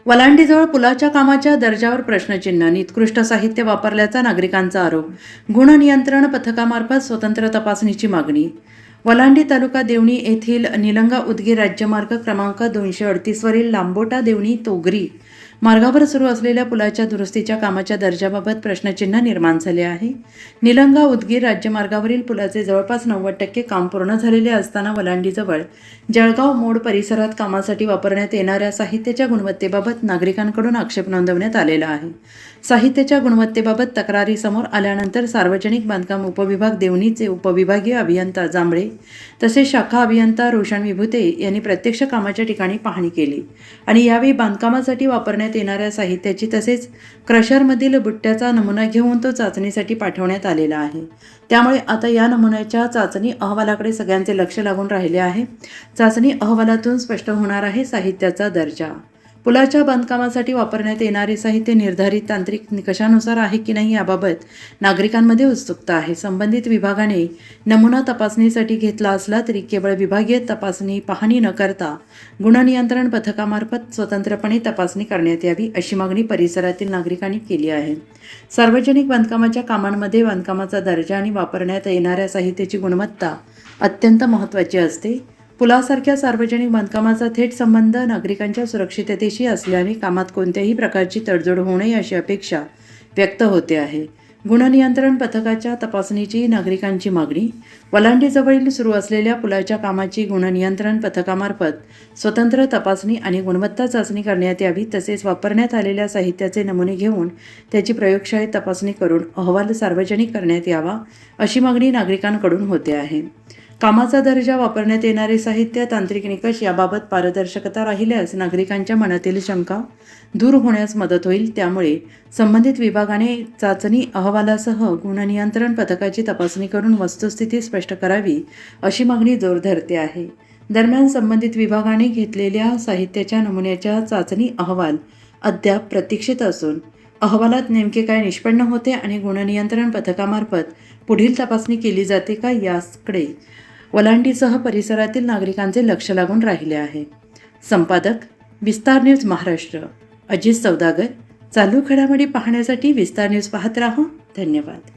वलांडीजवळ पुलाच्या कामाच्या दर्जावर प्रश्नचिन्ह. निकृष्ट साहित्य वापरल्याचा नागरिकांचा आरोप. गुणनियंत्रण पथकामार्फत स्वतंत्र तपासणीची मागणी. वलांडी तालुका देवणी येथील निलंगा उदगीर राज्यमार्ग क्रमांक 238 वरील लांबोटा देवणी तोगरी मार्गावर सुरू असलेल्या पुलाच्या दुरुस्तीच्या कामाच्या दर्जाबाबत प्रश्नचिन्ह निर्माण झाले आहे. निलंगा उदगीर राज्यमार्गावरील पुलाचे जवळपास 90% काम पूर्ण झालेले असताना वलांडीजवळ जळगाव मोड परिसरात कामासाठी वापरण्यात येणाऱ्या साहित्याच्या गुणवत्तेबाबत नागरिकांकडून आक्षेप नोंदवण्यात आलेला आहे. साहित्याच्या गुणवत्तेबाबत तक्रारी समोर आल्यानंतर सार्वजनिक बांधकाम उपविभाग देवणीचे उपविभागीय अभियंता जांभळे तसेच शाखा अभियंता रोशन विभूते यांनी प्रत्यक्ष कामाच्या ठिकाणी पाहणी केली आणि यावेळी बांधकामासाठी वापरण्यात येणाऱ्या साहित्याची तसेच क्रशरमधील बुट्ट्याचा नमुना घेऊन तो चाचणीसाठी पाठवण्यात आलेला आहे. त्यामुळे आता या नमुन्याच्या चाचणी अहवालाकडे सगळ्यांचे लक्ष लागून राहिले आहे. चाचणी अहवालातून स्पष्ट होणार आहे साहित्याचा दर्जा. पुलाच्या बांधकामासाठी वापरण्यात येणारे साहित्य निर्धारित तांत्रिक निकषानुसार आहे की नाही याबाबत नागरिकांमध्ये उत्सुकता आहे. संबंधित विभागाने नमुना तपासणीसाठी घेतला असला तरी केवळ विभागीय तपासणी पाहणी न करता गुणनियंत्रण पथकामार्फत स्वतंत्रपणे तपासणी करण्यात यावी अशी मागणी परिसरातील नागरिकांनी केली आहे. सार्वजनिक बांधकामाच्या कामांमध्ये बांधकामाचा दर्जा आणि वापरण्यात येणाऱ्या साहित्याची गुणवत्ता अत्यंत महत्त्वाची असते. पुलासारख्या सार्वजनिक बांधकामाचा थेट संबंध नागरिकांच्या सुरक्षिततेशी असल्याने कामात कोणत्याही प्रकारची तडजोड होऊ नये अशी अपेक्षा व्यक्त होते आहे. गुणनियंत्रण पथकाच्या तपासणीची नागरिकांची मागणी. वलांडीजवळील सुरू असलेल्या पुलाच्या कामाची गुणनियंत्रण पथकामार्फत स्वतंत्र तपासणी आणि गुणवत्ता चाचणी करण्यात यावी. तसेच वापरण्यात आलेल्या साहित्याचे नमुने घेऊन त्याची प्रयोगशाळेत तपासणी करून अहवाल सार्वजनिक करण्यात यावा अशी मागणी नागरिकांकडून होते आहे. कामाचा दर्जा, वापरण्यात येणारे साहित्य, तांत्रिक निकष याबाबत पारदर्शकता राहिल्यास नागरिकांच्या मनातील शंका दूर होण्यास मदत होईल. त्यामुळे संबंधित विभागाने चाचणी अहवालासह गुणनियंत्रण पथकाची तपासणी करून वस्तुस्थिती स्पष्ट करावी अशी मागणी जोर धरते आहे. दरम्यान संबंधित विभागाने घेतलेल्या साहित्याच्या नमुन्याच्या चाचणी अहवाल अद्याप प्रतीक्षित असून अहवालात नेमके काय निष्पन्न होते आणि गुणनियंत्रण पथकामार्फत पुढील तपासणी केली जाते का याकडे वलांडीसह परिसरातील नागरिकांचे लक्ष लागून राहिले आहे. संपादक विस्तार न्यूज महाराष्ट्र अजित सौदागर. चालू घडामोडी पाहण्यासाठी विस्तार न्यूज पाहत राहा. धन्यवाद.